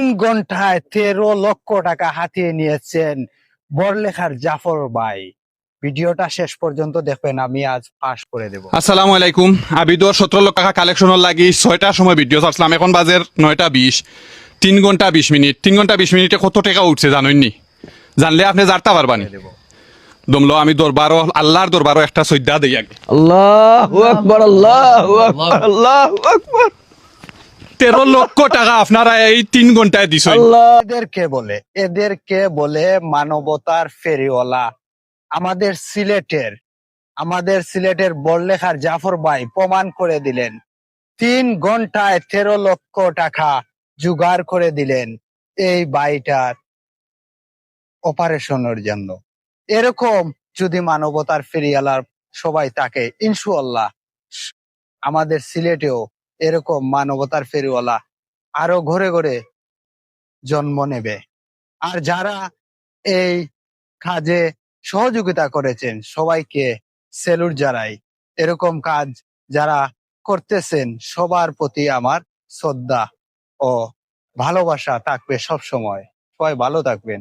3 ঘন্টায় 13 লক্ষ টাকা হাতিয়ে নিয়েছেন বড়লেখার জাফর ভাই। ভিডিওটা শেষ পর্যন্ত দেখবেন, আমি আজ ফাঁস করে দেব। আসসালামু আলাইকুম। আবিদর 17 লাখ টাকা কালেকশনের লাগি 6টার সময় ভিডিও ছাড়ছিলাম। এখন বাজের 9টা 20। 3 ঘন্টা 20 মিনিট। 3 ঘন্টা 20 মিনিটে কত টাকা উঠছে জানেননি? জানলে আপনি জানতে পারবানি। দেব দমলো আমি দরবারও আল্লাহর দরবারও একটা সজ্জা দেই আগে। আল্লাহু আকবার, আল্লাহু আকবার, আল্লাহু আকবার। 13 লক্ষ টাকা আপনারা এই 3 ঘন্টায় দিছেন। আল্লাহ এদেরকে বলে মানবতার ফেরিওয়ালা। আমাদের সিলেটের বড়লেখার জাফর ভাই প্রমাণ করে দিলেন। 3 ঘন্টায় 13 লক্ষ টাকা জোগাড় করে দিলেন এই বাড়িটার অপারেশনের জন্য। এরকম যদি মানবতার ফেরিওয়ালার সবাই থাকে, ইনশাআল্লাহ আমাদের সিলেটেও এরকম মানবতার ফেরিওয়ালা আরো ঘরে ঘরে জন্ম নেবে। আর যারা এই কাজে সহযোগিতা করেছেন সবাইকে স্যালুট জানাই। এরকম কাজ যারা করতেছেন সবার প্রতি আমার শ্রদ্ধা ও ভালোবাসা থাকবে সব সময়। সবাই ভালো থাকবেন।